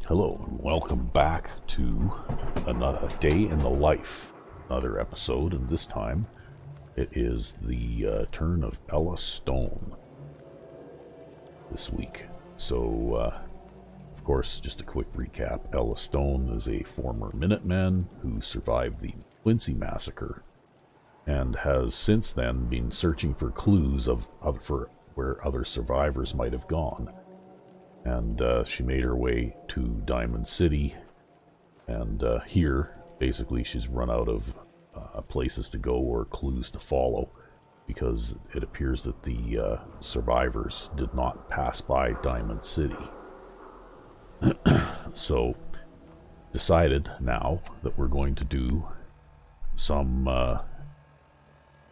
Hello and welcome back to another day in the life, another episode, and this time it is the turn of Ella Stone this week. So, of course, just a quick recap. Ella Stone is a former Minuteman who survived the Quincy Massacre and has since then been searching for clues for where other survivors might have gone. And she made her way to Diamond City, and here, basically, she's run out of places to go or clues to follow, because it appears that the survivors did not pass by Diamond City. So, decided now that we're going to do some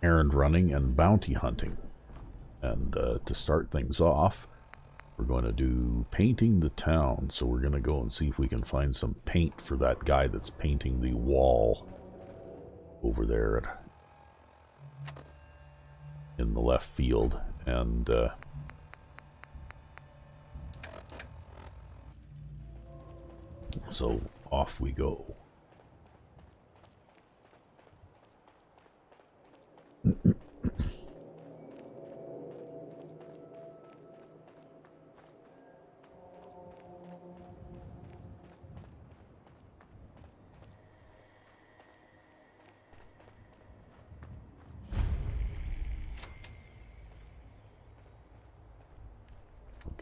errand running and bounty hunting. And to start things off, we're going to do painting the town. So we're going to go and see if we can find some paint for that guy that's painting the wall over there in the left field. And so off we go.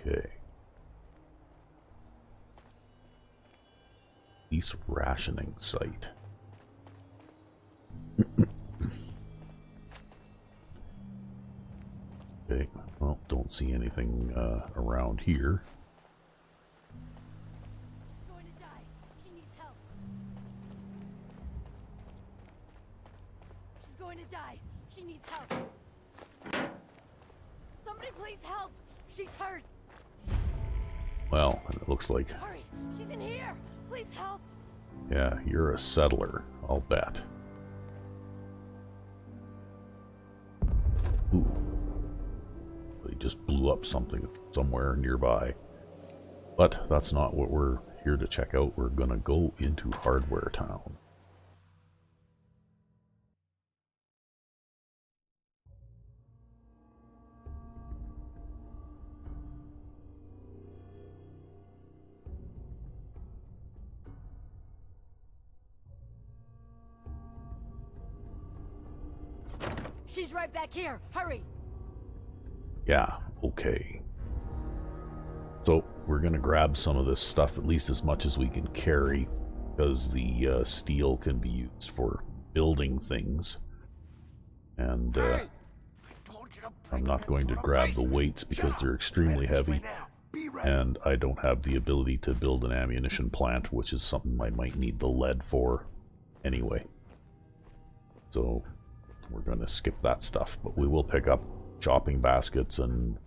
Okay. Police rationing site. Okay, well, don't see anything around here. She's going to die. She needs help. She's going to die. She needs help. Somebody please help. She's hurt. Well, it looks like... Hurry. She's in here. Please help. Yeah, you're a settler, I'll bet. Ooh. They just blew up something somewhere nearby. But that's not what we're here to check out. We're gonna go into Hardware Town. She's right back here. Hurry. Yeah, okay. So, we're gonna grab some of this stuff, at least as much as we can carry, because the steel can be used for building things. And I'm not going to grab the weights because they're extremely heavy, and I don't have the ability to build an ammunition plant, which is something I might need the lead for anyway. So, we're going to skip that stuff, but we will pick up chopping baskets and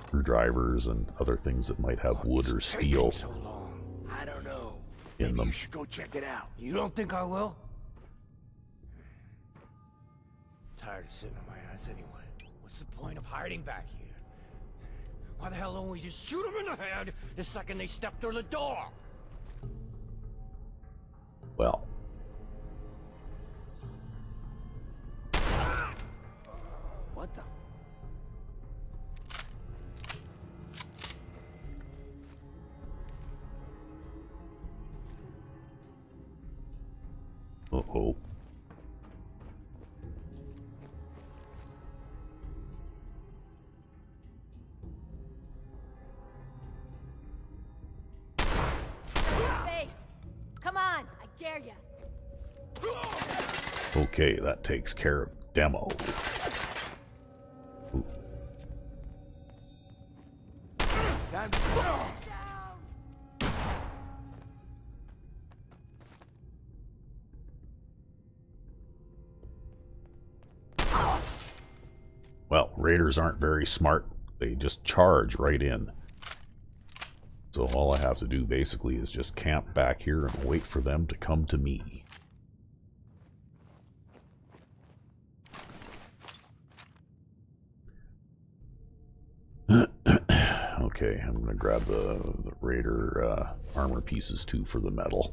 screwdrivers and other things that might have wood or steel so long? I don't know. in Maybe them. You should go check it out. You don't think I will? Tired of sitting on my ass anyway. What's the point of hiding back here? Why the hell don't we just shoot them in the head the second they step through the door? Well, What the? uh-oh. Face. Come on. I dare ya. Okay, that takes care of demo. Ooh. Time Down. Well, raiders aren't very smart. They just charge right in. So all I have to do basically is just camp back here and wait for them to come to me. Okay, I'm gonna grab the Raider armor pieces too for the metal.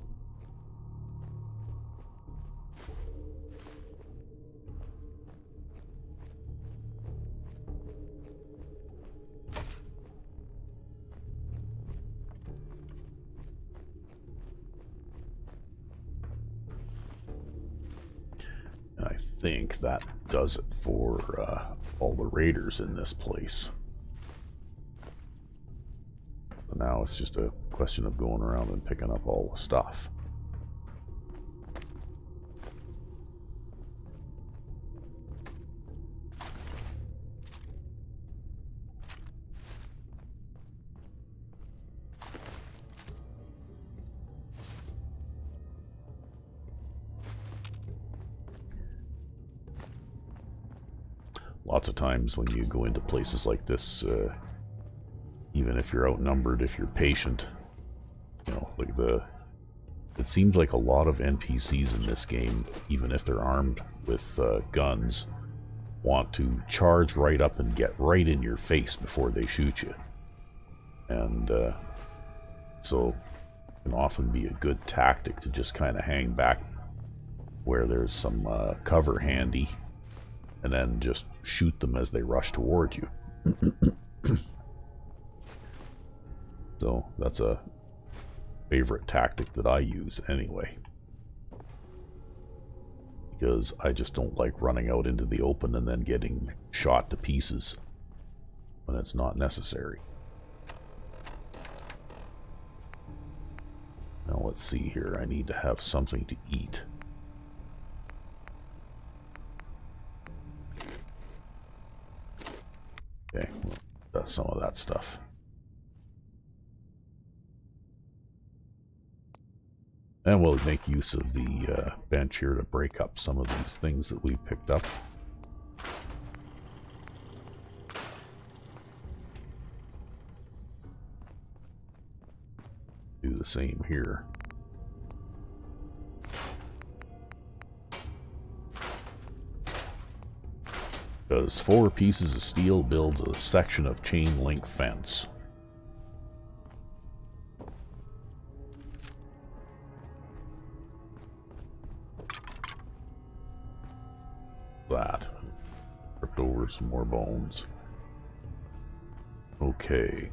And I think that does it for all the Raiders in this place. So now it's just a question of going around and picking up all the stuff. Lots of times when you go into places like this, even if you're outnumbered, if you're patient, you know, like it seems like a lot of NPCs in this game, even if they're armed with guns, want to charge right up and get right in your face before they shoot you. And so it can often be a good tactic to just kind of hang back where there's some cover handy, and then just shoot them as they rush toward you. So that's a favorite tactic that I use anyway. Because I just don't like running out into the open and then getting shot to pieces when it's not necessary. Now let's see here. I need to have something to eat. Okay, well, that's some of that stuff. And we'll make use of the bench here to break up some of these things that we picked up. Do the same here. Because 4 pieces of steel builds a section of chain link fence. That. Tripped over some more bones. Okay.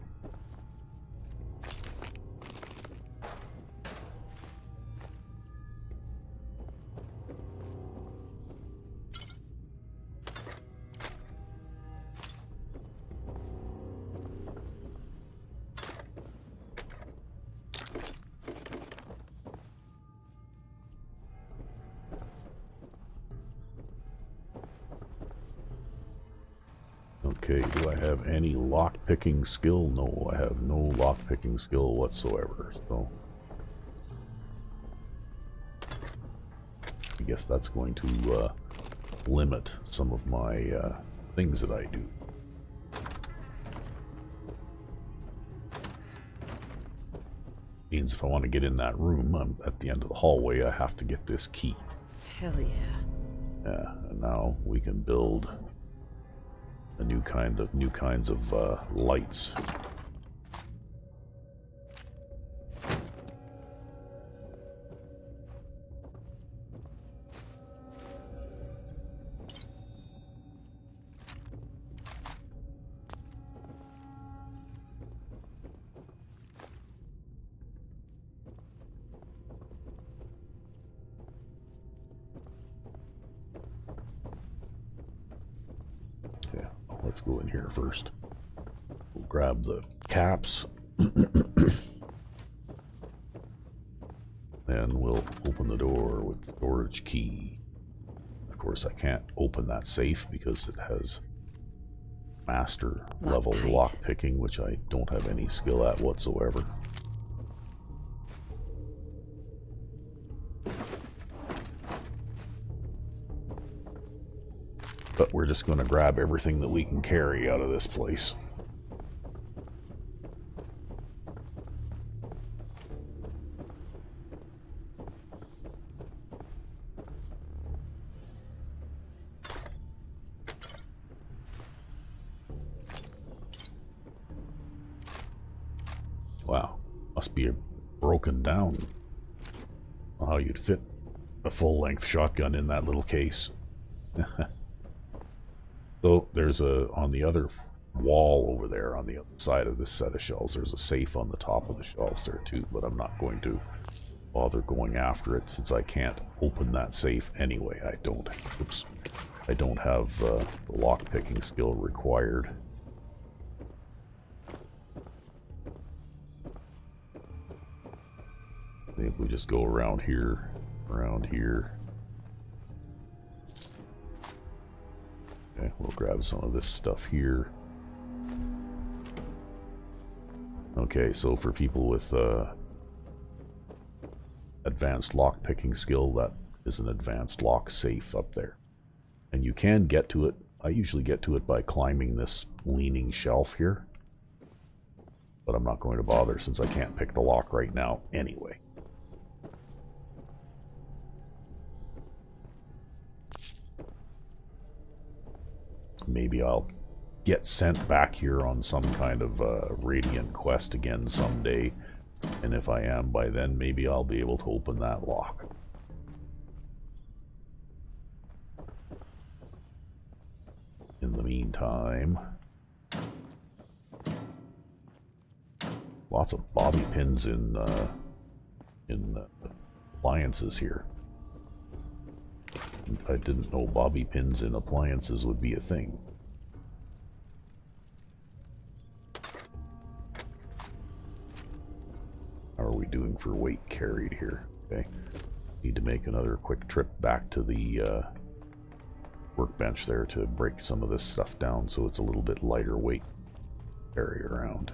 Okay, do I have any lock-picking skill? No, I have no lock-picking skill whatsoever, so... I guess that's going to limit some of my things that I do. Means if I want to get in that room, I'm at the end of the hallway, I have to get this key. Hell yeah. Yeah, and now we can build a new kinds of lights. Okay, let's go in here first. We'll grab the caps. And we'll open the door with the storage key. Of course, I can't open that safe because it has master level lock picking, which I don't have any skill at whatsoever. But we're just going to grab everything that we can carry out of this place. Must be broken down. How you'd fit a full-length shotgun in that little case. So there's on the other wall over there on the other side of this set of shelves, there's a safe on the top of the shelves there too, but I'm not going to bother going after it since I can't open that safe anyway. I don't have the lock-picking skill required. I think we just go around here. Okay, we'll grab some of this stuff here. Okay, so for people with advanced lock picking skill, that is an advanced lock safe up there. And you can get to it. I usually get to it by climbing this leaning shelf here. But I'm not going to bother since I can't pick the lock right now anyway. Maybe I'll get sent back here on some kind of Radiant quest again someday. And if I am by then, maybe I'll be able to open that lock. In the meantime, lots of bobby pins in appliances here. I didn't know bobby pins in appliances would be a thing. How are we doing for weight carried here? Okay. Need to make another quick trip back to the workbench there to break some of this stuff down so it's a little bit lighter weight to carry around.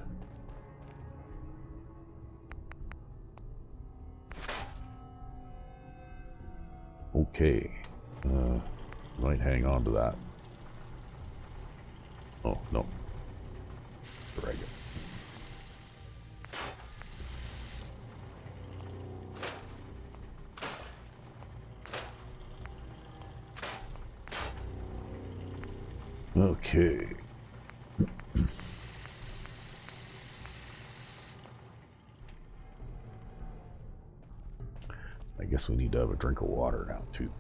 Okay. Might hang on to that. Oh, no. Drag it. Okay. I guess we need to have a drink of water now, too.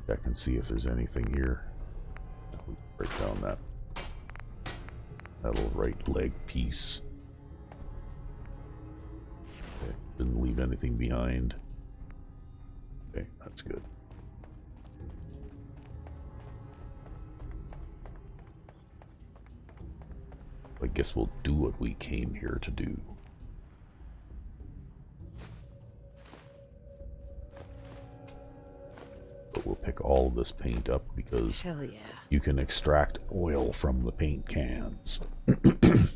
Check and see if there's anything here. We break down that little right leg piece. Okay, didn't leave anything behind. Okay, that's good. I guess we'll do what we came here to do. But we'll pick all of this paint up because Hell yeah. you can extract oil from the paint cans. And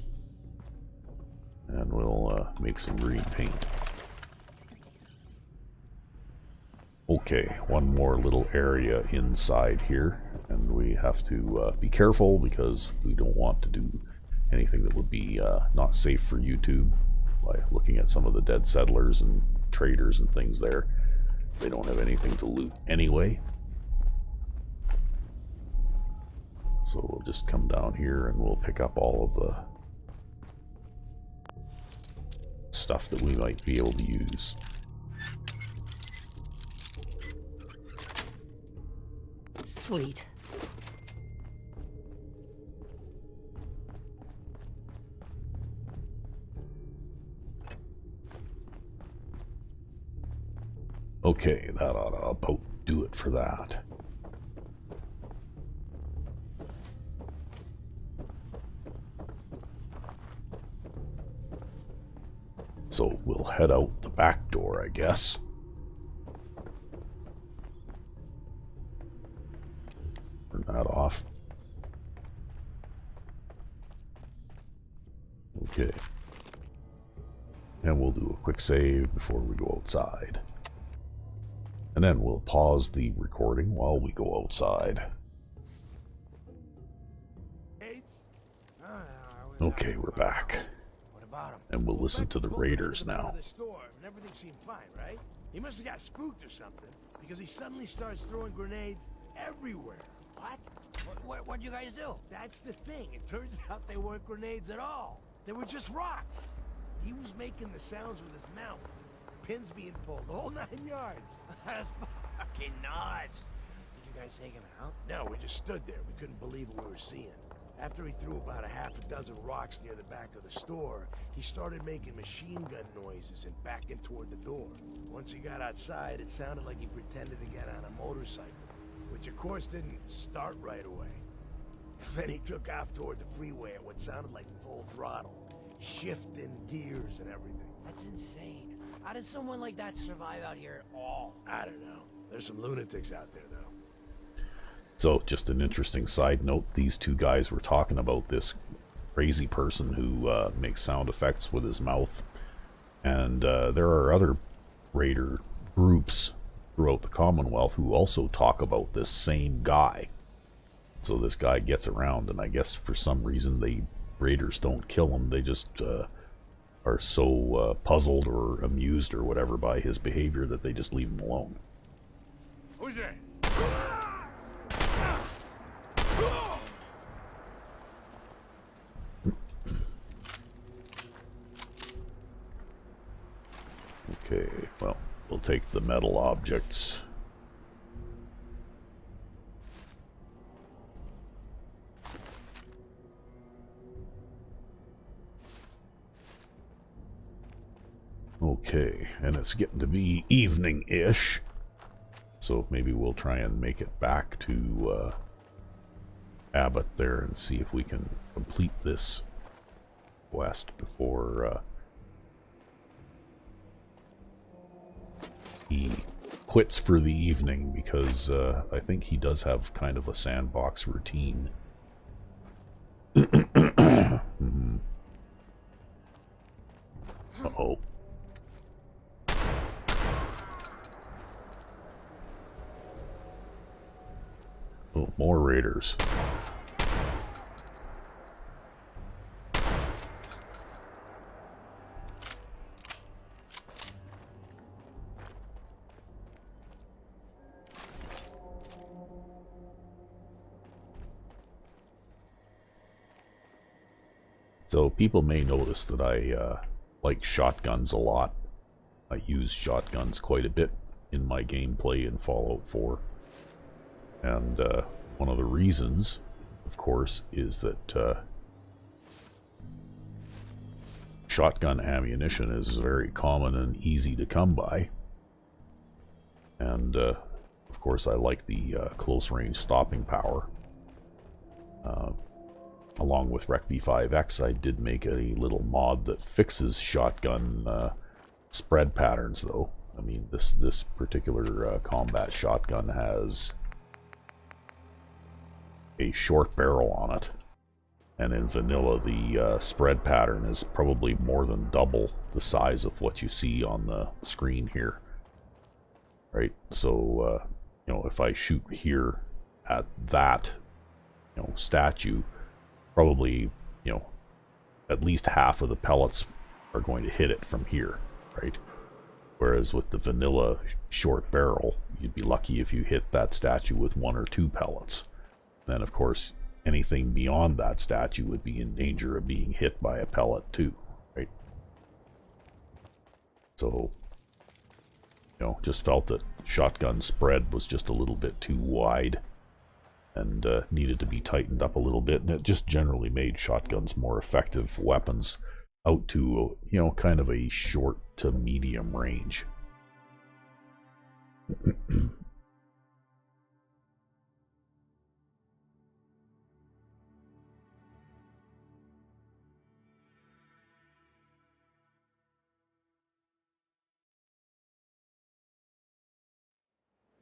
we'll make some green paint. Okay, one more little area inside here. And we have to be careful because we don't want to do anything that would be not safe for YouTube. By looking at some of the dead settlers and traders and things there. They don't have anything to loot anyway. So we'll just come down here and we'll pick up all of the stuff that we might be able to use. Sweet. Okay, that ought to about do it for that. So we'll head out the back door, I guess. Turn that off. Okay. And we'll do a quick save before we go outside. And then we'll pause the recording while we go outside. Okay, we're back. What about him? And we'll listen to the raiders now. The store and everything seemed fine, right? He must have got spooked or something because he suddenly starts throwing grenades everywhere. What? What'd you guys do? That's the thing. It turns out they weren't grenades at all. They were just rocks. He was making the sounds with his mouth. Pins being pulled, all 9 yards. That's fucking nuts. Did you guys take him out? No, we just stood there. We couldn't believe what we were seeing. After he threw about a half a dozen rocks near the back of the store, he started making machine gun noises and backing toward the door. Once he got outside, it sounded like he pretended to get on a motorcycle, which of course didn't start right away. Then he took off toward the freeway at what sounded like full throttle, shifting gears and everything. That's insane. How does someone like that survive out here at all? I don't know. There's some lunatics out there, though. So, just an interesting side note, these two guys were talking about this crazy person who makes sound effects with his mouth. And there are other raider groups throughout the Commonwealth who also talk about this same guy. So this guy gets around, and I guess for some reason the raiders don't kill him. They just are so puzzled or amused or whatever by his behavior that they just leave him alone. Who's that? Okay, well, we'll take the metal objects. Okay, and it's getting to be evening-ish, so maybe we'll try and make it back to Abbott there and see if we can complete this quest before he quits for the evening, because I think he does have kind of a sandbox routine. Uh-oh. Oh, more raiders. So people may notice that I like shotguns a lot. I use shotguns quite a bit in my gameplay in Fallout 4. And one of the reasons, of course, is that shotgun ammunition is very common and easy to come by. And, of course, I like the close-range stopping power. Along with Rec V5X, I did make a little mod that fixes shotgun spread patterns, though. I mean, this particular combat shotgun has a short barrel on it, and in vanilla the spread pattern is probably more than double the size of what you see on the screen here, right? So you know, if I shoot here at that, you know, statue, probably, you know, at least half of the pellets are going to hit it from here, right? Whereas with the vanilla short barrel, you'd be lucky if you hit that statue with 1 or 2 pellets. Then, of course, anything beyond that statue would be in danger of being hit by a pellet too, right? So, you know, just felt that shotgun spread was just a little bit too wide and needed to be tightened up a little bit, and it just generally made shotguns more effective weapons out to, you know, kind of a short to medium range.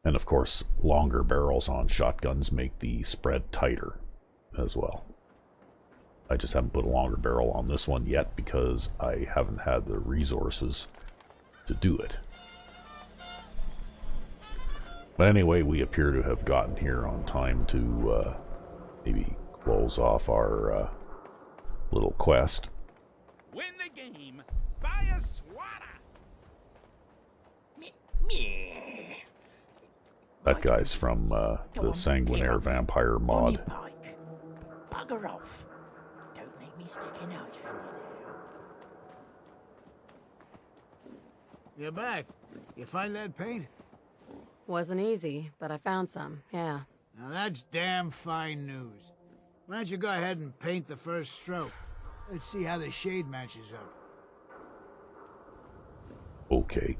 And of course, longer barrels on shotguns make the spread tighter as well. I just haven't put a longer barrel on this one yet because I haven't had the resources to do it. But anyway, we appear to have gotten here on time to maybe close off our little quest. Win the game, buy a swatter. That guy's from the Sanguinaire Vampire mod. Pike. Bugger off. Don't make me stick a nose for you You're back. You find that paint? Wasn't easy, but I found some, yeah. Now that's damn fine news. Why don't you go ahead and paint the first stroke? Let's see how the shade matches up. Okay.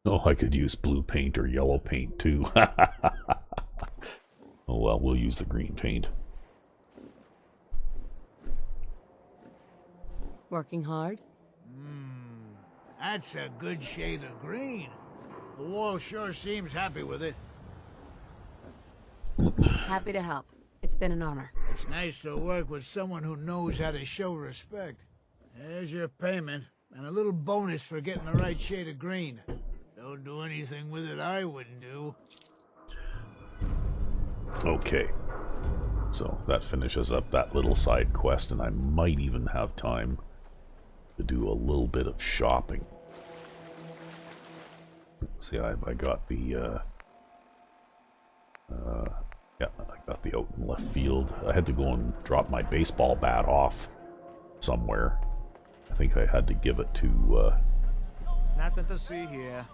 Oh, I could use blue paint or yellow paint too. Oh well, we'll use the green paint. Working hard? That's a good shade of green. The wall sure seems happy with it. Happy to help. It's been an honor. It's nice to work with someone who knows how to show respect. There's your payment, and a little bonus for getting the right shade of green. Don't do anything with it I wouldn't do. Okay. So that finishes up that little side quest, and I might even have time to do a little bit of shopping. See, I got the yeah, I got the out in left field. I had to go and drop my baseball bat off somewhere. I think I had to give it to Nothing to see here.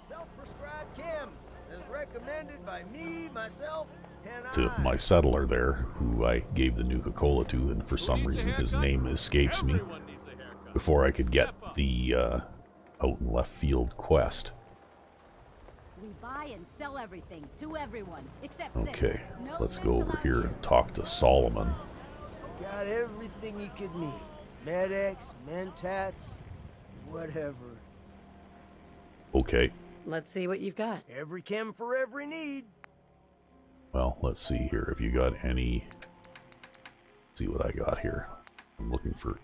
Self-prescribed chems, as recommended by me, myself, and to my settler there, who I gave the Nuka-Cola to, and for some reason his name escapes me, before I could get the out in left field quest. We buy and sell everything to everyone, except Okay, Six. No let's Six go over allowed here and talk to Solomon. got everything you could need. Med-X, Mentats, whatever. Okay, Let's see what you've got. Every chem for every need. well, let's see here. Have you got any... Let's see what I got here. I'm looking for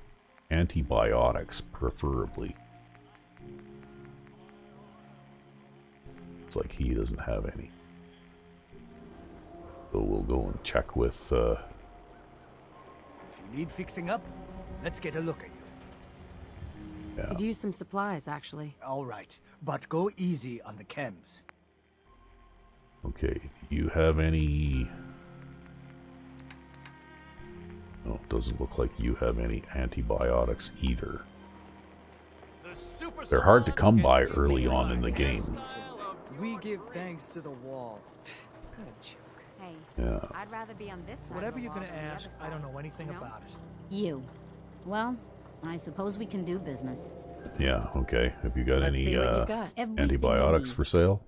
antibiotics, preferably. It's like he doesn't have any. So we'll go and check with... If you need fixing up, let's get a look at you. yeah. Could use some supplies, actually. All right, but go easy on the chems. Okay, do you have any... No, it doesn't look like you have any antibiotics either. They're hard to come by early on in the game. We give thanks to the wall. What a joke. Hey, Yeah. I'd rather be on this side. Whatever of the you're wall gonna than the ask, other I don't side, know anything you know? about it. You. Well, I suppose we can do business. Yeah, okay. Have you got Let's any see what you've got. Everything antibiotics you for sale?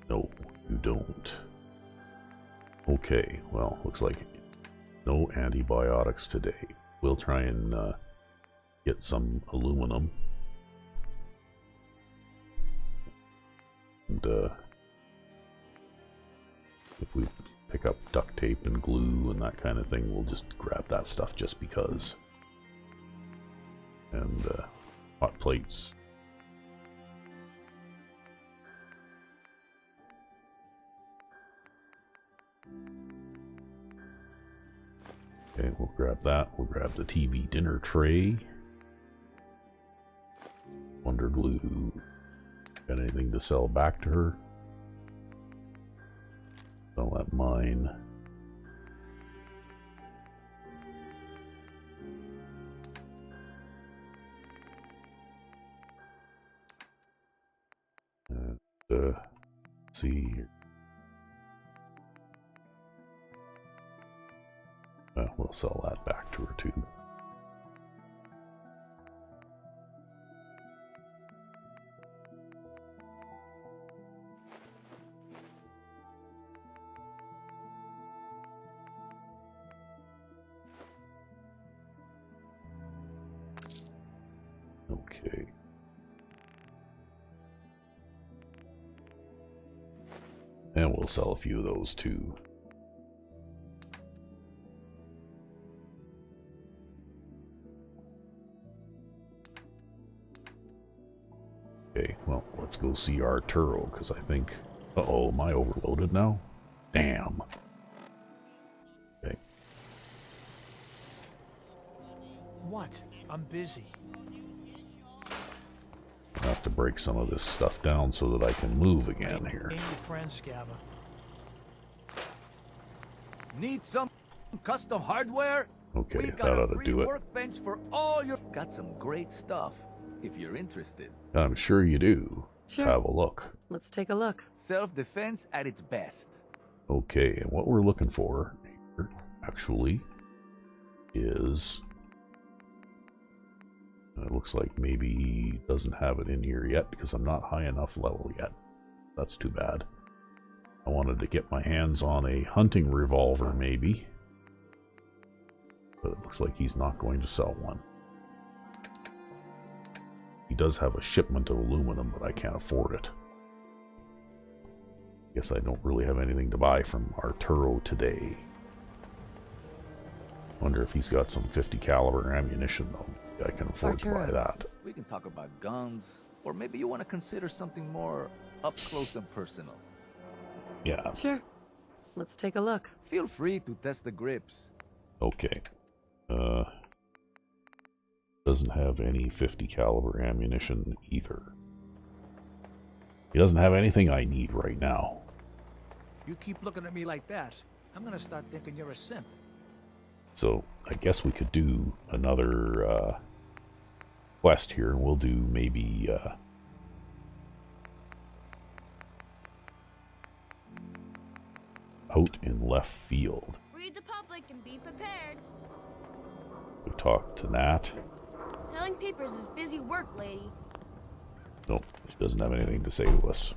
No, you don't. Okay, well, looks like no antibiotics today. We'll try and get some aluminum. And if we pick up duct tape and glue and that kind of thing, we'll just grab that stuff just because. And hot plates. Okay, we'll grab that. We'll grab the TV dinner tray. Wonder glue. Got anything to sell back to her? Sell that mine. And, let's see here. We'll sell that back to her too. Okay. And we'll sell a few of those too. Okay, well, let's go see Arturo, because I think... Uh-oh, am I overloaded now? Damn. Okay. What? I'm busy. have to break some of this stuff down so that I can move again here. Ain't your friend, Scabba. Need some custom hardware? Okay, We that got a ought to free do it. workbench for all your... Got some great stuff, if you're interested. I'm sure you do. Sure. Let's have a look. Let's take a look. Self-defense at its best. Okay, and what we're looking for here, actually, is... It looks like maybe he doesn't have it in here yet because I'm not high enough level yet. That's too bad. I wanted to get my hands on a hunting revolver, maybe. But it looks like he's not going to sell one. He does have a shipment of aluminum, but I can't afford it. Guess I don't really have anything to buy from Arturo today. Wonder if he's got some 50 caliber ammunition, though. I can afford to buy that. We can talk about guns, or maybe you want to consider something more up close and personal. Yeah. Sure. Let's take a look. Feel free to test the grips. Okay. Doesn't have any 50 caliber ammunition either. He doesn't have anything I need right now. You keep looking at me like that, I'm gonna start thinking you're a simp. So I guess we could do another quest here. We'll do maybe out in left field. Read the public and be prepared. We talked to Nat. Selling papers is busy work, lady. Nope, she doesn't have anything to say to us.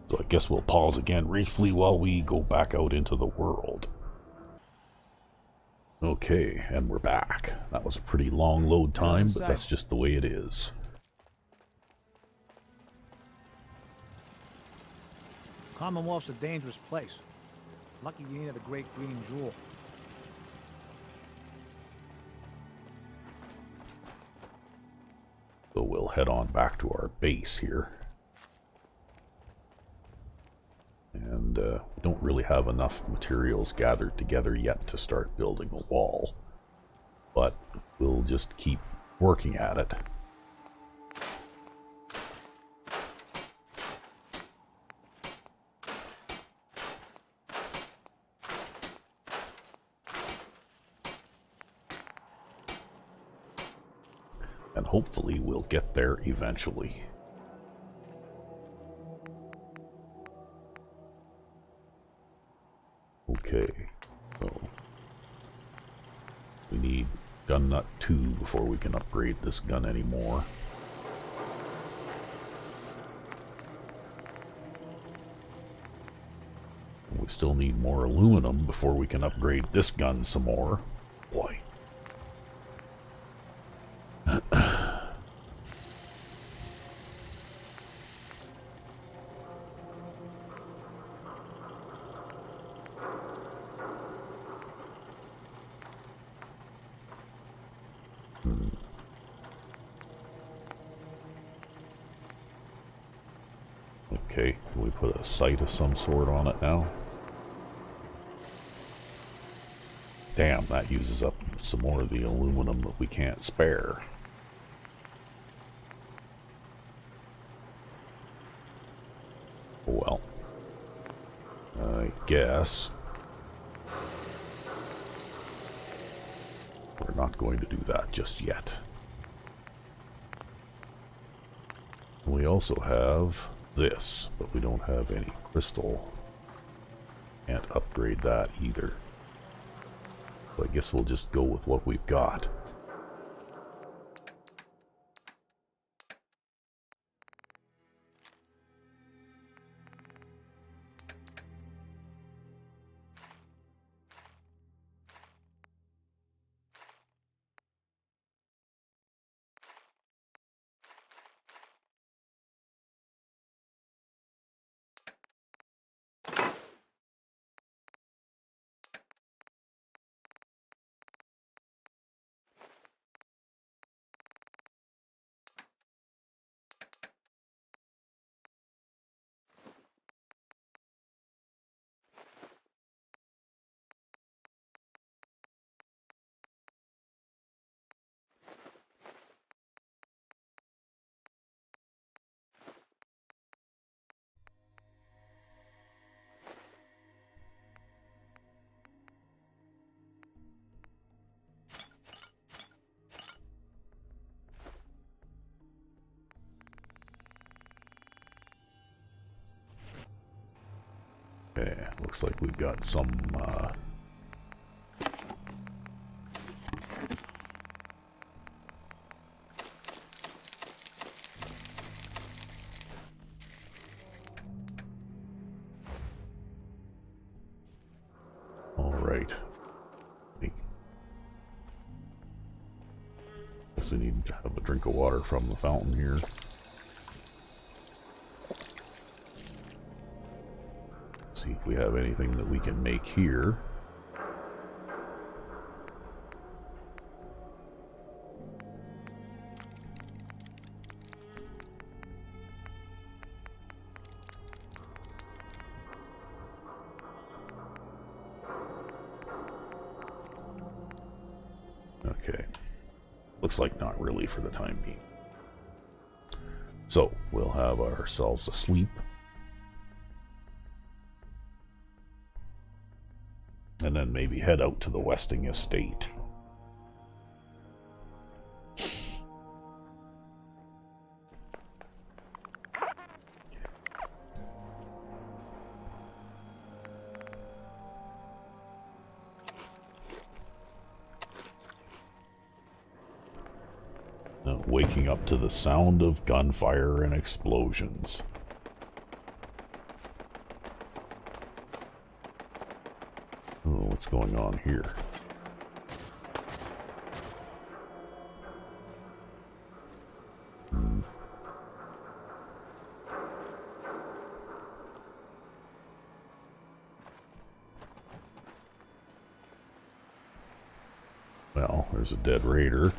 So I guess we'll pause again briefly while we go back out into the world. Okay, and we're back. That was a pretty long load time, but that's just the way it is. Commonwealth's a dangerous place. Lucky you ain't the great green jewel. So we'll head on back to our base here. And we don't really have enough materials gathered together yet to start building a wall. But we'll just keep working at it. And hopefully we'll get there eventually. Okay, so we need gun nut 2 before we can upgrade this gun anymore. We still need more aluminum before we can upgrade this gun some more. Boy. Okay, can we put a sight of some sort on it now? Damn, that uses up some more of the aluminum that we can't spare. Well, I guess we're not going to do that just yet. We also have this, but we don't have any crystal. Can't upgrade that either. So I guess we'll just go with what we've got. Okay, looks like we've got some, all right. Guess we need to have a drink of water from the fountain here. See if we have anything that we can make here. Okay. Looks like not really for the time being. So, we'll have ourselves a sleep. And then maybe head out to the Westing estate. Waking up to the sound of gunfire and explosions. Oh, what's going on here? Well, there's a dead raider.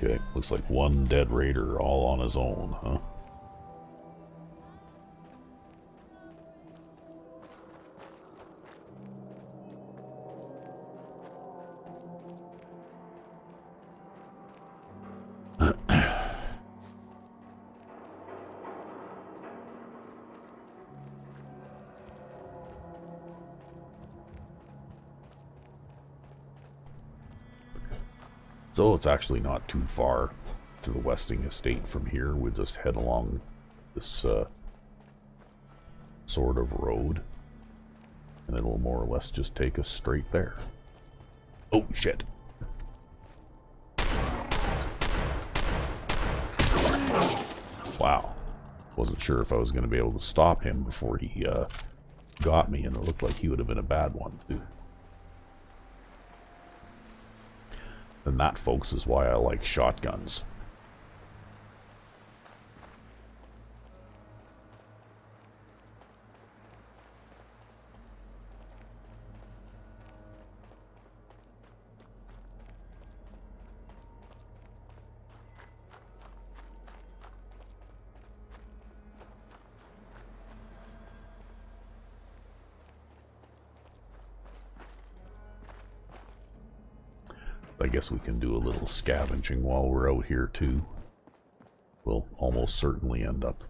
Okay, looks like one dead raider all on his own, huh? So it's actually not too far to the Westing estate from here. We'll just head along this sort of road, and it'll more or less just take us straight there. Oh shit. Wow. Wasn't sure if I was going to be able to stop him before he got me, and it looked like he would have been a bad one too. And that, folks, is why I like shotguns. I guess we can do a little scavenging while we're out here too. We'll almost certainly end up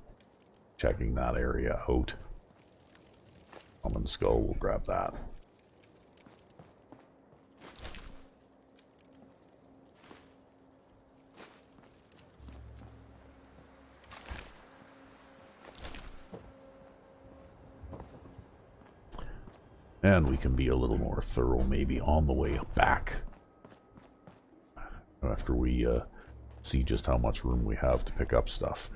checking that area out. Common skull, we'll grab that. And we can be a little more thorough maybe on the way back, after we see just how much room we have to pick up stuff.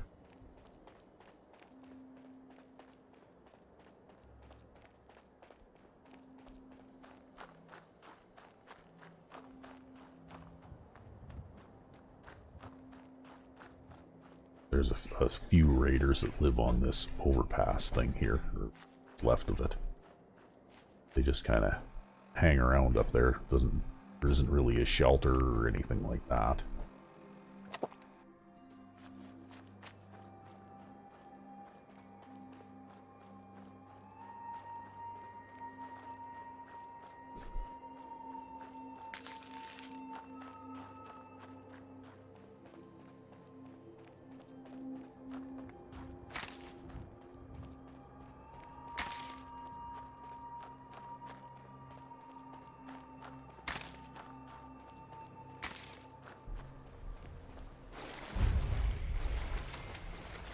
There's a few raiders that live on this overpass thing here, or left of it. They just kind of hang around up there. There isn't really a shelter or anything like that.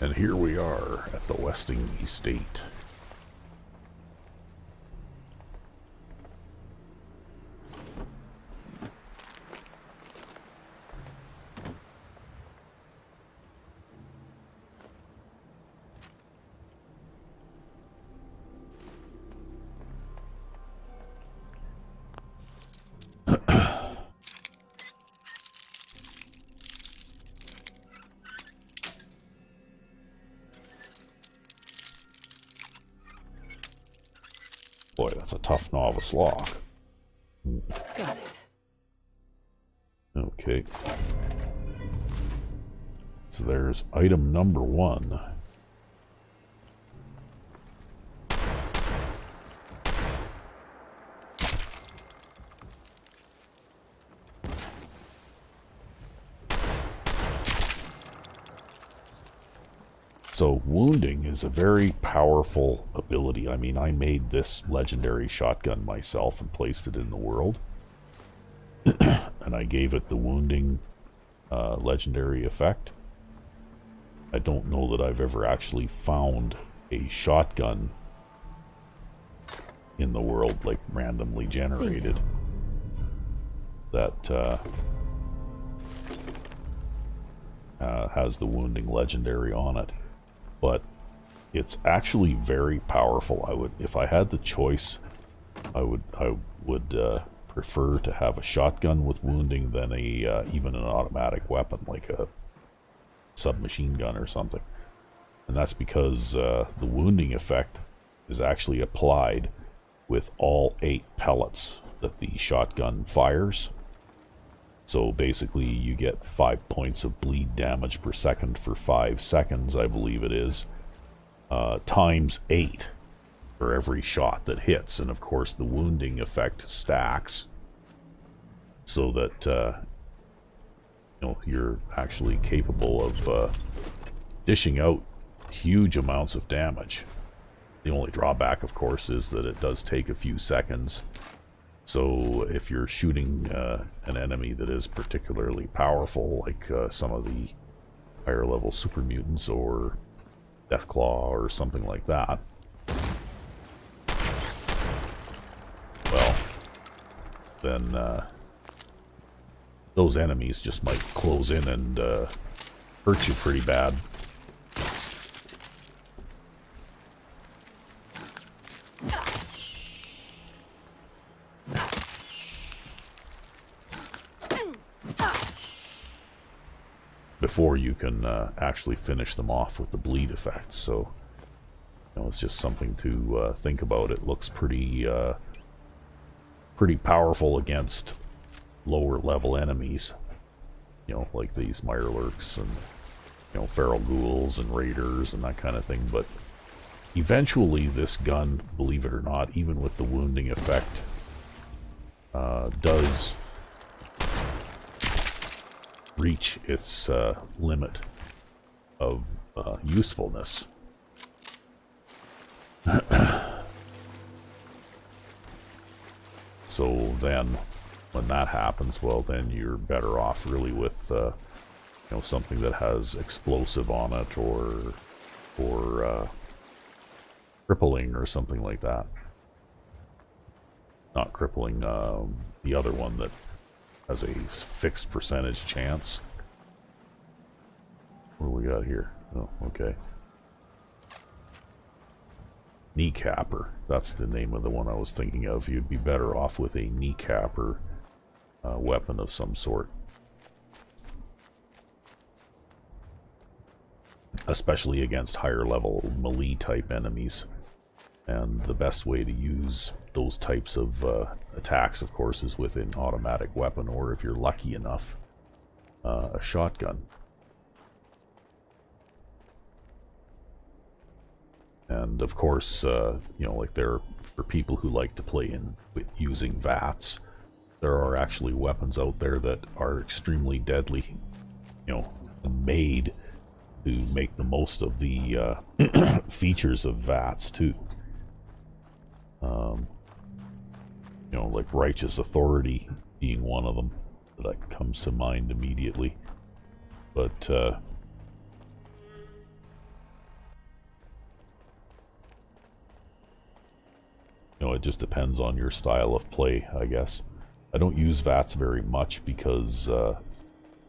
And here we are at the Westing Estate. Boy, that's a tough novice lock. Got it. Okay. So there's item number 1. So wounding is a very powerful ability. I mean, I made this legendary shotgun myself and placed it in the world. And I gave it the wounding legendary effect. I don't know that I've ever actually found a shotgun in the world, like randomly generated, that has the wounding legendary on it. But it's actually very powerful. If I had the choice, I would prefer to have a shotgun with wounding than even an automatic weapon like a submachine gun or something. And that's because the wounding effect is actually applied with all 8 pellets that the shotgun fires. So basically you get 5 points of bleed damage per second for 5 seconds, I believe it is, times 8 for every shot that hits. And of course the wounding effect stacks so that you know, you're actually capable of dishing out huge amounts of damage. The only drawback, of course, is that it does take a few seconds. So if you're shooting an enemy that is particularly powerful, like some of the higher level super mutants or Deathclaw or something like that, well, then those enemies just might close in and hurt you pretty bad. Before you can actually finish them off with the bleed effect. So, you know, it's just something to think about. It looks pretty powerful against lower level enemies, you know, like these Mirelurks and, you know, feral ghouls and raiders and that kind of thing. But eventually this gun, believe it or not, even with the wounding effect, does reach its limit of usefulness. So then when that happens, well, then you're better off really with you know, something that has explosive on it or crippling or something like that. Not crippling, the other one that has a fixed percentage chance. What do we got here? Oh, okay. Kneecapper. That's the name of the one I was thinking of. You'd be better off with a kneecapper weapon of some sort. Especially against higher level melee type enemies. And the best way to use those types of attacks, of course, is with an automatic weapon, or if you're lucky enough, a shotgun. And of course, you know, like for people who like to play with using VATS, there are actually weapons out there that are extremely deadly, you know, made to make the most of the features of VATS too. You know, like Righteous Authority being one of them that comes to mind immediately. But You know, it just depends on your style of play, I guess. I don't use VATS very much because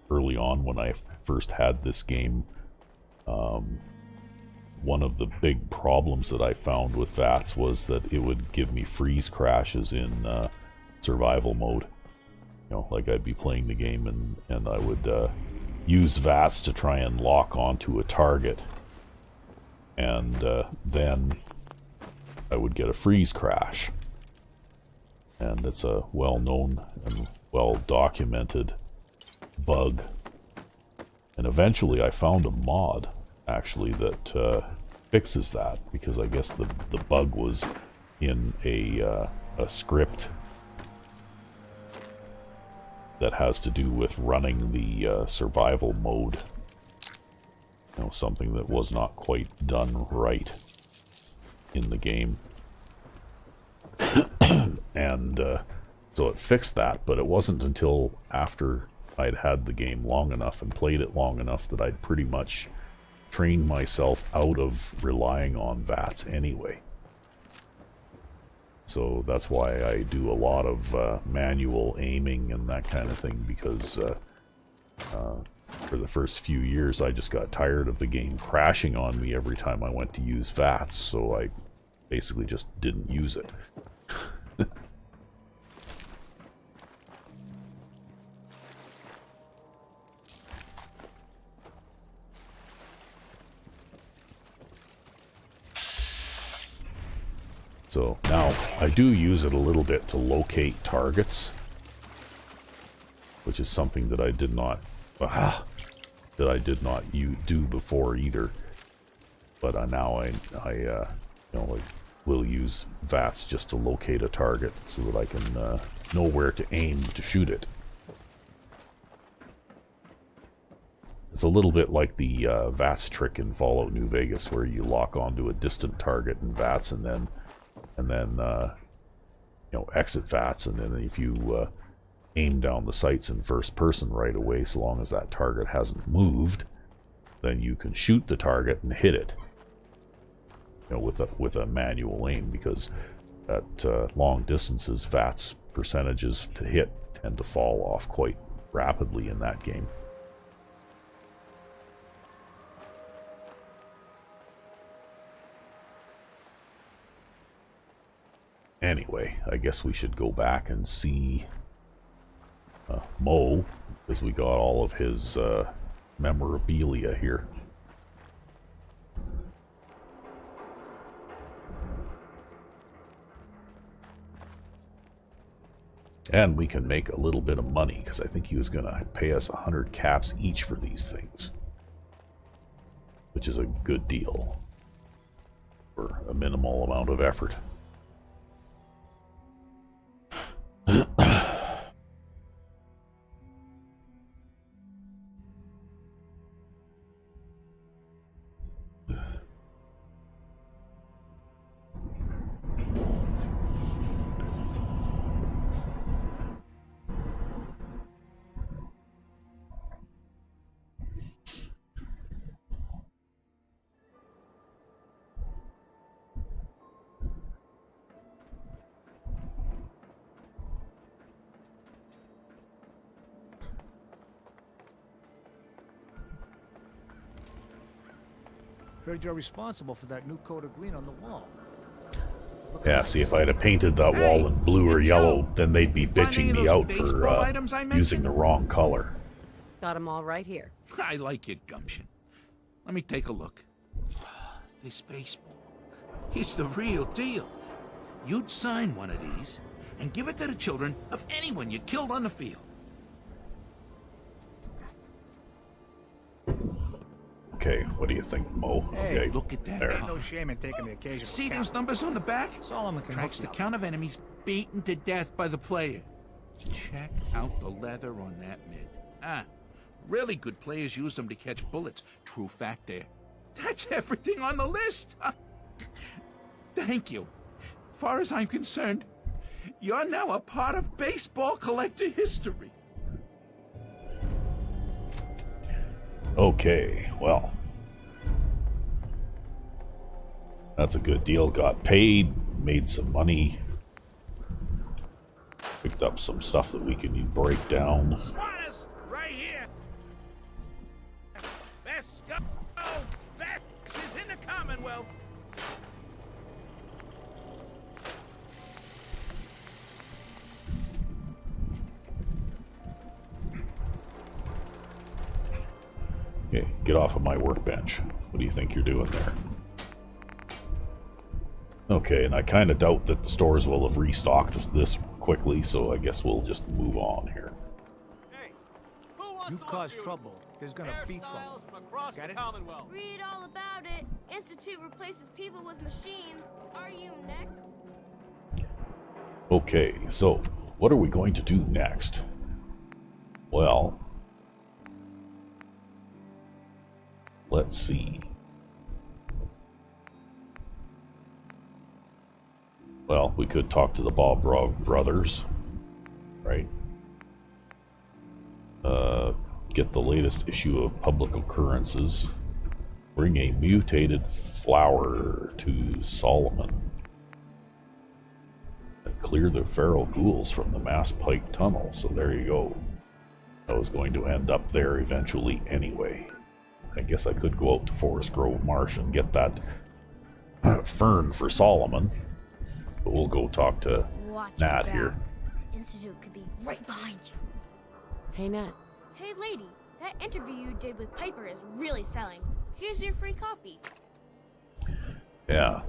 early on when I first had this game, one of the big problems that I found with VATS was that it would give me freeze crashes in survival mode. You know, like I'd be playing the game and I would use VATS to try and lock onto a target, and then I would get a freeze crash. And it's a well-known and well-documented bug. And eventually I found a mod, actually, that fixes that, because I guess the bug was in a script that has to do with running the survival mode. You know, something that was not quite done right in the game. And so it fixed that, but it wasn't until after I'd had the game long enough and played it long enough that I'd pretty much trained myself out of relying on VATS anyway. So that's why I do a lot of manual aiming and that kind of thing, because for the first few years I just got tired of the game crashing on me every time I went to use VATS, so I basically just didn't use it. So now I do use it a little bit to locate targets, which is something that I did not do before either. But now I you know, will use VATS just to locate a target so that I can know where to aim to shoot it. It's a little bit like the VATS trick in Fallout New Vegas, where you lock onto a distant target in VATS and then you know, exit VATS, and then if you aim down the sights in first person right away, so long as that target hasn't moved, then you can shoot the target and hit it. You know, with a manual aim, because at long distances, VATS percentages to hit tend to fall off quite rapidly in that game. Anyway, I guess we should go back and see Mo, because we got all of his memorabilia here. And we can make a little bit of money, because I think he was going to pay us 100 caps each for these things, which is a good deal for a minimal amount of effort. Heard you're responsible for that new coat of green on the wall. Yeah, see, if I had painted that wall in blue or yellow, then they'd be bitching me out for using the wrong color. Got them all right here. I like your gumption. Let me take a look. This baseball, it's the real deal. You'd sign one of these and give it to the children of anyone you killed on the field. Okay, what do you think, Mo? Hey, okay, look at that. there. Ain't no shame in taking the occasion. See those numbers on the back? Solomon can Tracks the count of enemies beaten to death by the player. Check out the leather on that mid. Really good players use them to catch bullets. True fact there. That's everything on the list. Thank you. Far as I'm concerned, you're now a part of baseball collector history. Okay, well, that's a good deal. Got paid, made some money. Picked up some stuff that we can break down. Squatters, right here. Let's go. That is in the Commonwealth. Okay, get off of my workbench. What do you think you're doing there? Okay, and I kind of doubt that the stores will have restocked this quickly, so I guess we'll just move on here. You cause trouble, there's gonna be trouble. Got it? Read all about it. Institute replaces people with machines. Are you next? Okay, so what are we going to do next? Well, let's see. Well, we could talk to the Bob brothers, right? Get the latest issue of Public Occurrences. Bring a mutated flower to Solomon. And clear the feral ghouls from the Mass Pike Tunnel. So there you go. I was going to end up there eventually anyway. I guess I could go out to Forest Grove Marsh and get that fern for Solomon. But we'll go talk to Nat here. Institute could be right behind you. Hey, Nat. Hey, lady, that interview you did with Piper is really selling. Here's your free copy. Yeah.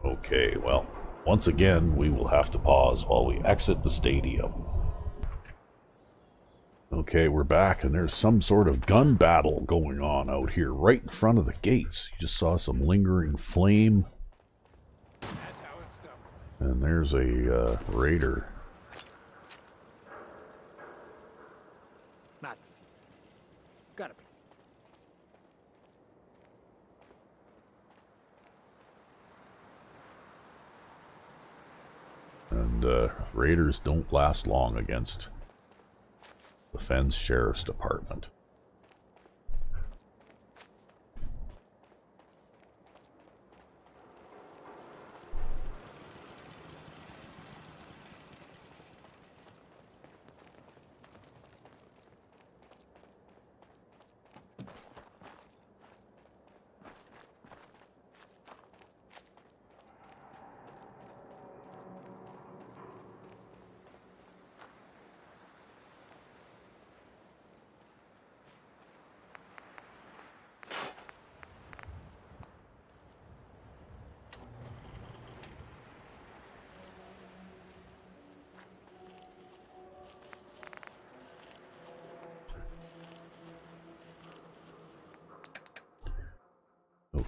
Okay, well, once again, we will have to pause while we exit the stadium. Okay, we're back, and there's some sort of gun battle going on out here right in front of the gates. You just saw some lingering flame. And there's a raider. Not. Gotta be. And raiders don't last long against the Fens Sheriff's Department.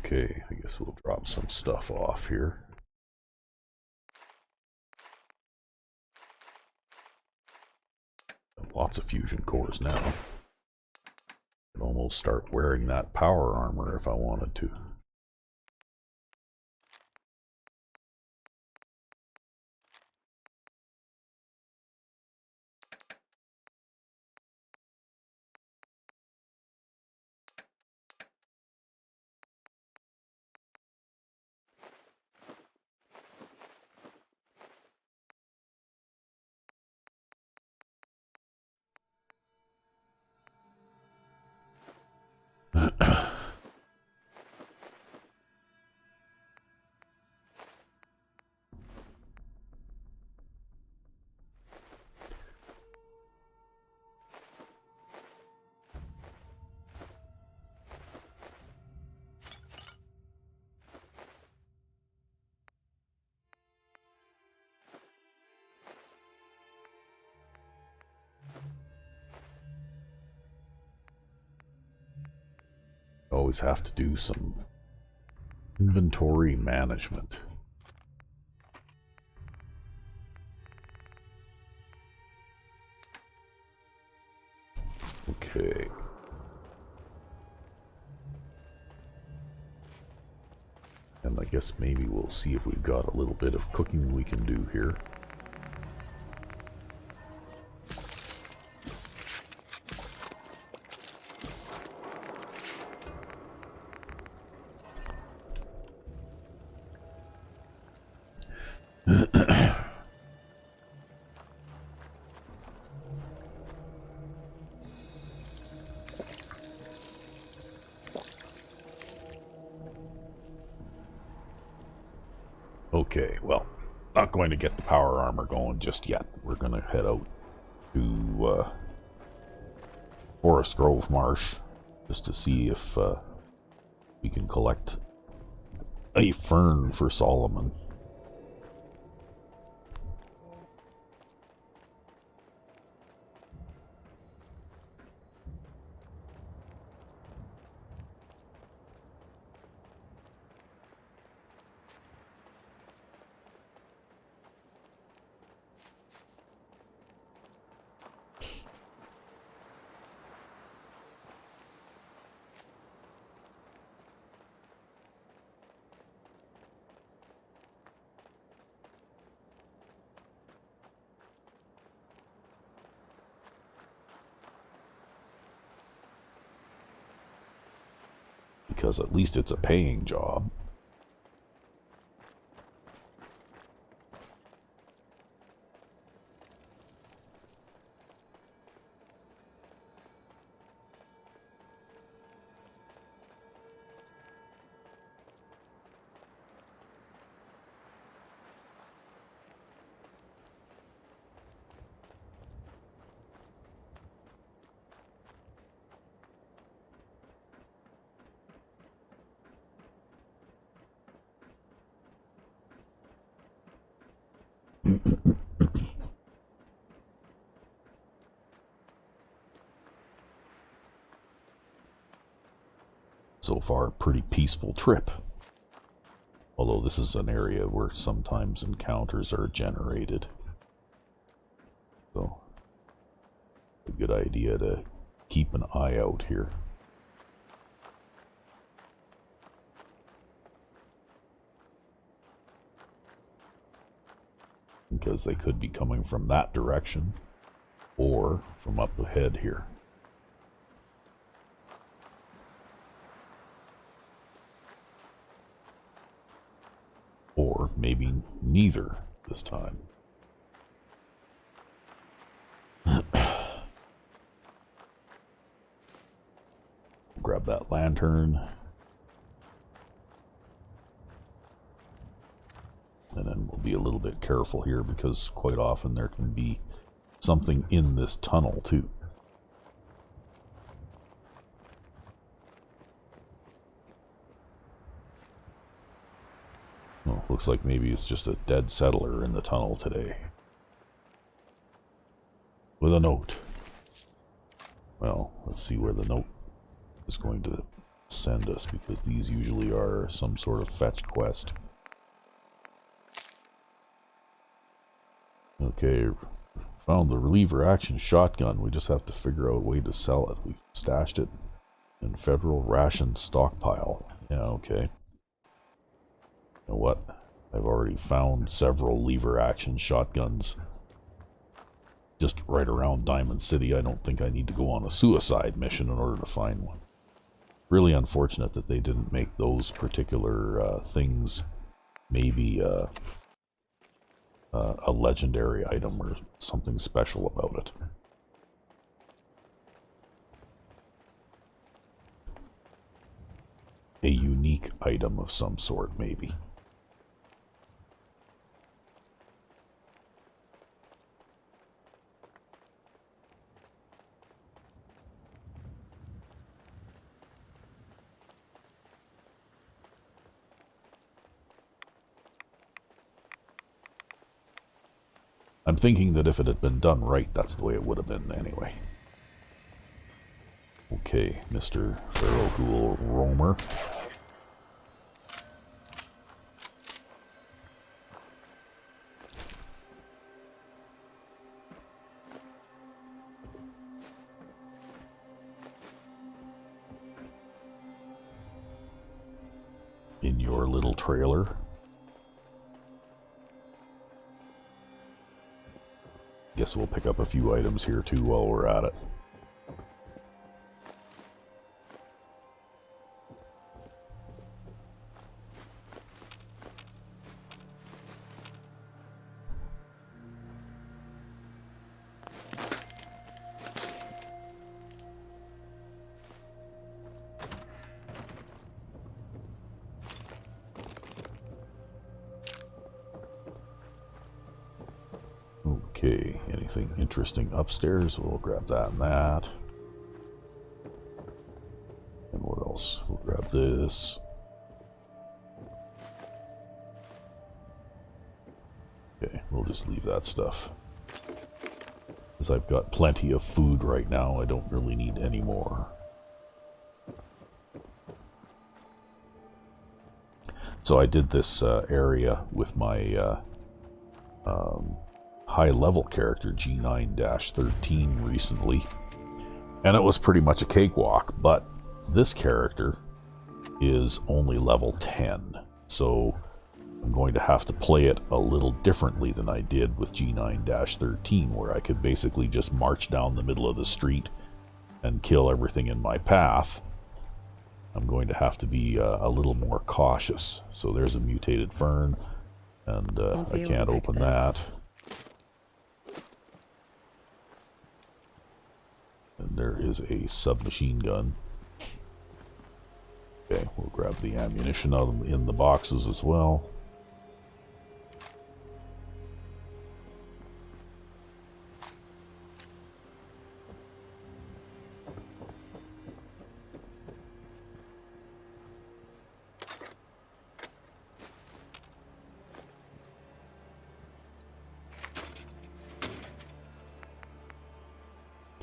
Okay, I guess we'll drop some stuff off here. Lots of fusion cores now. Could almost start wearing that power armor if I wanted to. Always have to do some inventory management. Okay. And I guess maybe we'll see if we've got a little bit of cooking we can do here. Okay, well, not going to get the power armor going just yet. We're going to head out to Forest Grove Marsh just to see if we can collect a fern for Solomon. Because at least it's a paying job. So far, a pretty peaceful trip. Although this is an area where sometimes encounters are generated. So, a good idea to keep an eye out here. Because they could be coming from that direction, or from up ahead here. Or maybe neither this time. Grab that lantern. And then we'll be a little bit careful here because quite often there can be something in this tunnel too. Well, looks like maybe it's just a dead settler in the tunnel today. With a note. Well, let's see where the note is going to send us, because these usually are some sort of fetch quest. Okay, found the reliever action shotgun. We just have to figure out a way to sell it. We stashed it in federal ration stockpile. Yeah, okay. You know what? I've already found several lever action shotguns just right around Diamond City. I don't think I need to go on a suicide mission in order to find one. Really unfortunate that they didn't make those particular things maybe a legendary item or something special about it. A unique item of some sort, maybe. I'm thinking that if it had been done right, that's the way it would have been anyway. Okay, Mr. Feral Ghoul Roamer. In your little trailer. Guess we'll pick up a few items here too while we're at it. Okay, anything interesting upstairs? We'll grab that and that. And what else? We'll grab this. Okay, we'll just leave that stuff. Because I've got plenty of food right now, I don't really need any more. So I did this area with my high-level character, G9-13, recently. And it was pretty much a cakewalk, but this character is only level 10. So I'm going to have to play it a little differently than I did with G9-13, where I could basically just march down the middle of the street and kill everything in my path. I'm going to have to be a little more cautious. So there's a mutated fern, and I can't open that. And there is a submachine gun. Okay, we'll grab the ammunition out in the boxes as well.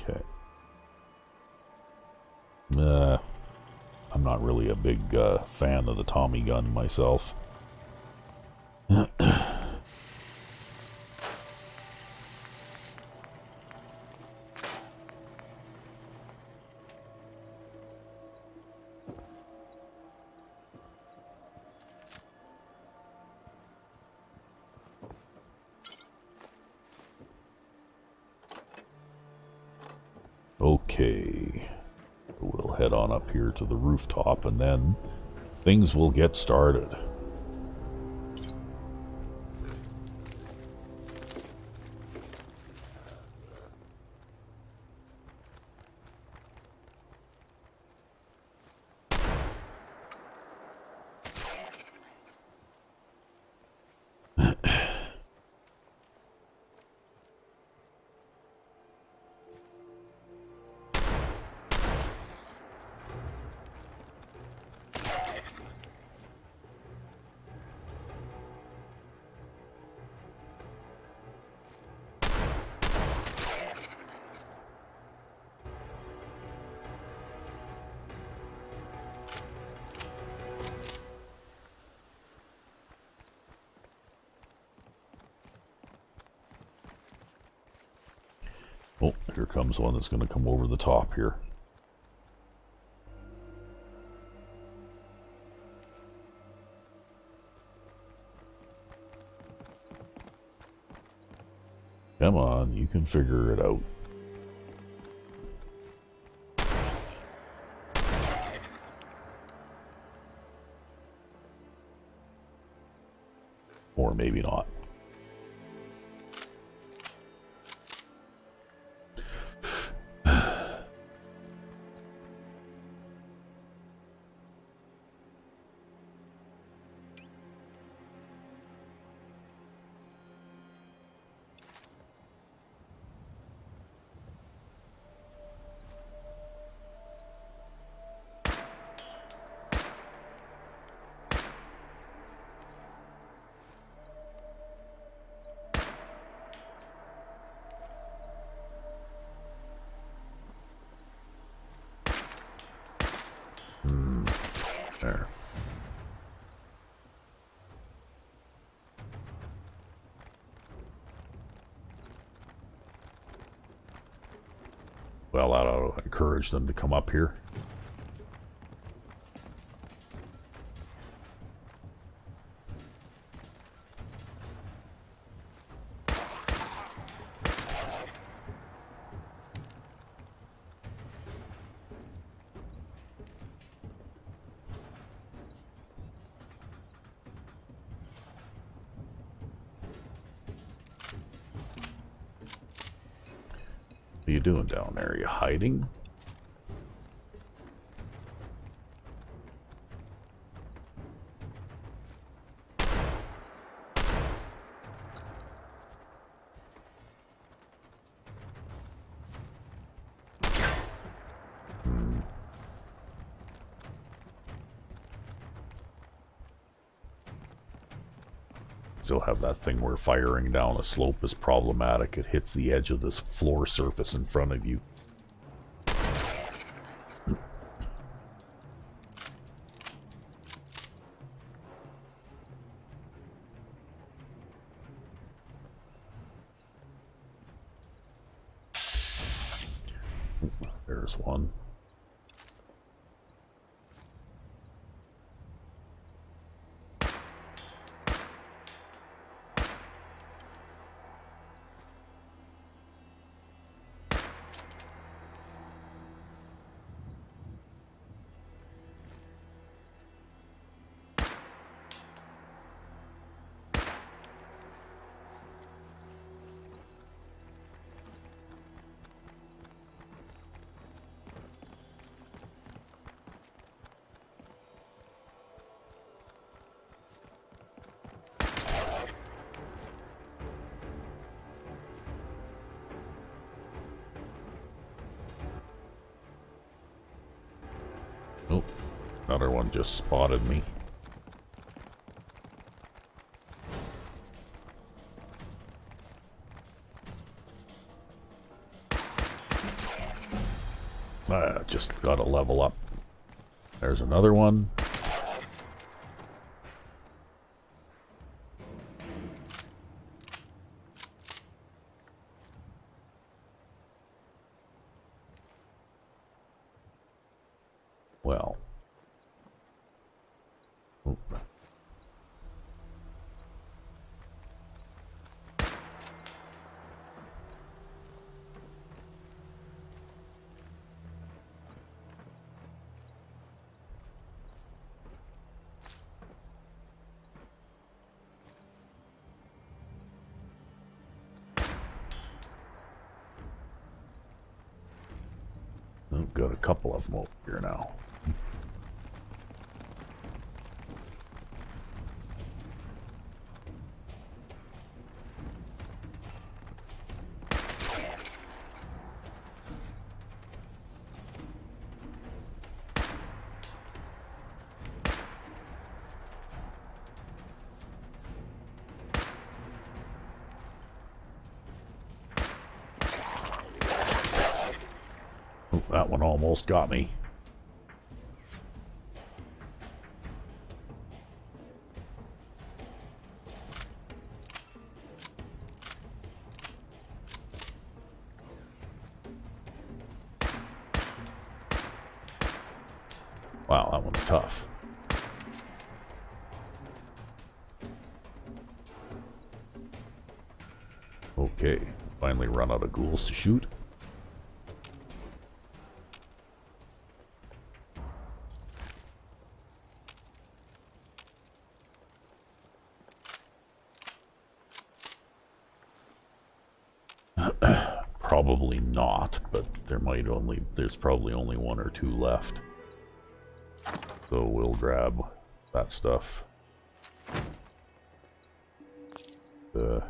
Okay. I'm not really a big fan of the Tommy gun myself. Okay. We'll head on up here to the rooftop and then things will get started. Oh, here comes one that's going to come over the top here. Come on, you can figure it out. Or maybe not. There. Well, that ought to encourage them to come up here. What are you doing down there? Are you hiding? still have that thing where firing down a slope is problematic. It hits the edge of this floor surface in front of you. There's one. Oh, another one just spotted me. Just gotta level up. There's another one. Well. Oop. Got a couple of them over here now. That one almost got me. Wow, that one's tough. Okay, finally run out of ghouls to shoot. Probably not, but there's probably only one or two left. So we'll grab that stuff. I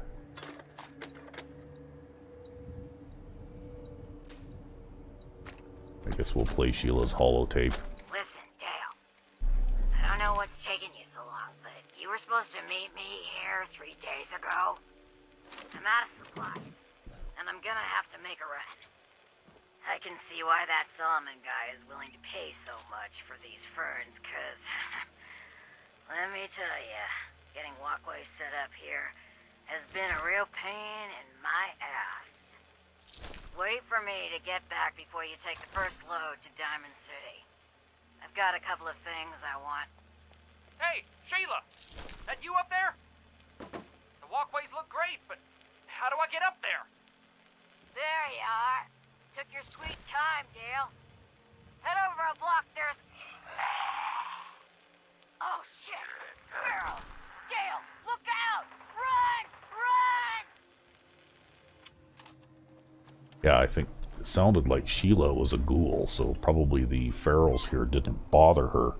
guess we'll play Sheila's holotape. Listen, Dale. I don't know what's taking you so long, but you were supposed to meet me here 3 days ago. I'm out of supplies, and I'm gonna have to make a run. I can see why that Solomon guy is willing to pay so much for these ferns, cause let me tell ya, getting walkways set up here has been a real pain in my ass. Wait for me to get back before you take the first load to Diamond City. I've got a couple of things I want. Hey, Sheila! That you up there? The walkways look great, but how do I get up there? There you are. Took your sweet time, Dale. Head over a block, there's... Oh, shit! Girl! Dale, look out! Run! Run! Yeah, I think it sounded like Sheila was a ghoul, so probably the ferals here didn't bother her.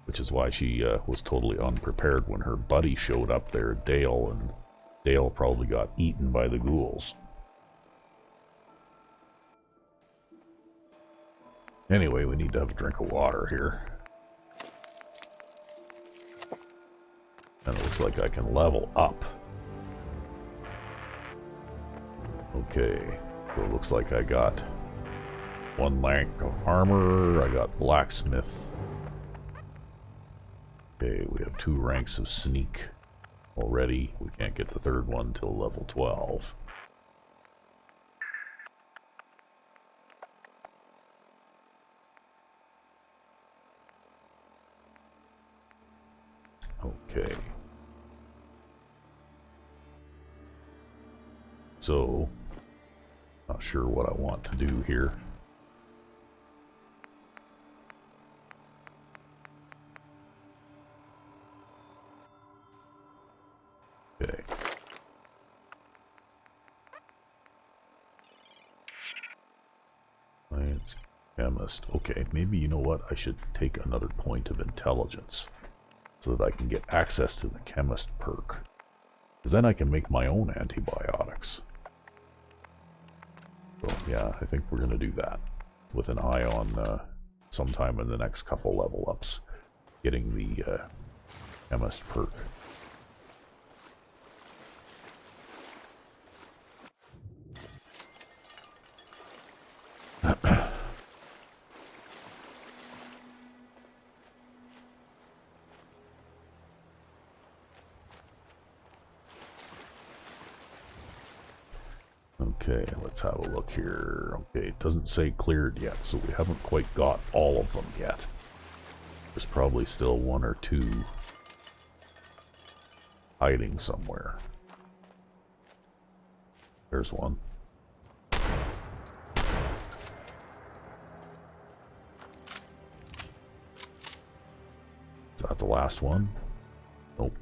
Which is why she was totally unprepared when her buddy showed up there, Dale, and Dale probably got eaten by the ghouls. Anyway, we need to have a drink of water here. And we'll looks like I can level up. Okay, so it looks like I got 1 rank of armor, I got blacksmith. Okay, we have 2 ranks of sneak already. We can't get the 3rd one till level 12. Okay. So, not sure what I want to do here. Okay. Science chemist. Okay, maybe you know what? I should take another point of intelligence so that I can get access to the chemist perk. Because then I can make my own antibiotics. So yeah, I think we're going to do that with an eye on sometime in the next couple level ups getting the chemist perk. Okay, let's have a look here. Okay, it doesn't say cleared yet, so we haven't quite got all of them yet. There's probably still 1 or 2 hiding somewhere. There's one. Is that the last one? Nope.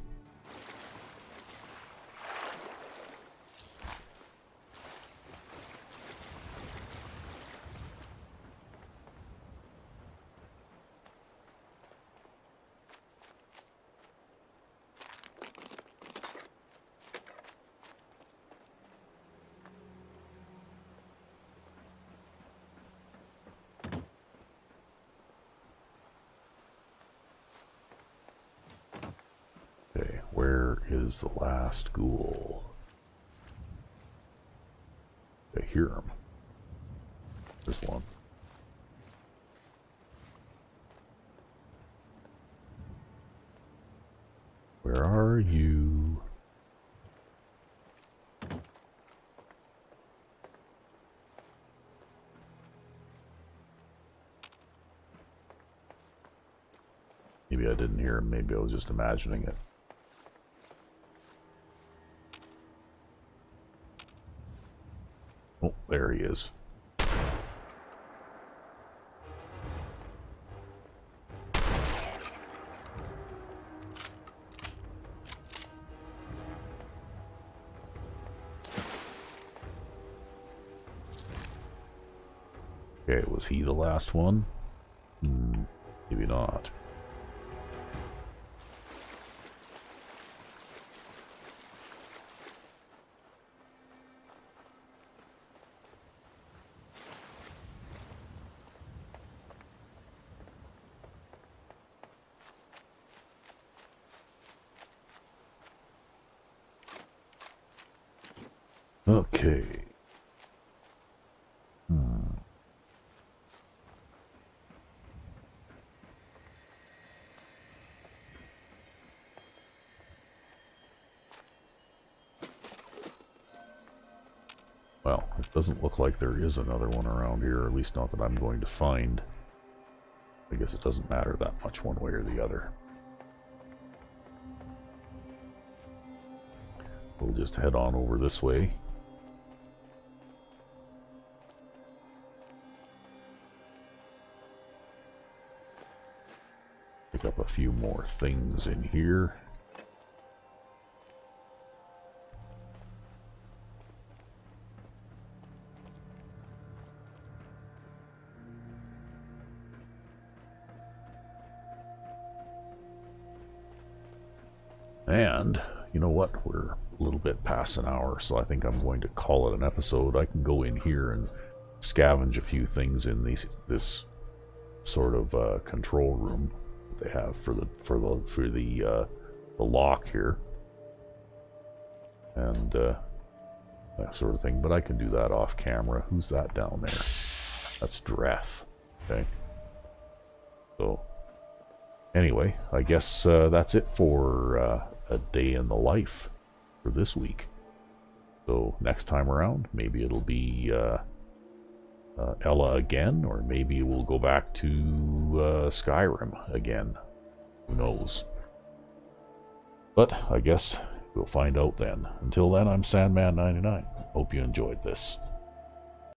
Okay, where is the last ghoul? I hear him. There's one. Where are you? Maybe I didn't hear him, maybe I was just imagining it. Oh, there he is. Okay, was he the last one? Maybe not. Okay. Well, it doesn't look like there is another one around here, at least not that I'm going to find. I guess it doesn't matter that much one way or the other. We'll just head on over this way. Pick up a few more things in here. And, you know what, we're a little bit past an hour, so I think I'm going to call it an episode. I can go in here and scavenge a few things in this sort of control room that they have for the the lock here. And that sort of thing. But I can do that off camera. Who's that down there? That's Dreth. Okay. So, anyway, I guess that's it for a day in the life for this week. So, next time around, maybe it'll be Ella again, or maybe we'll go back to Skyrim again. Who knows? But I guess we'll find out then. Until then, I'm Sandman99. Hope you enjoyed this.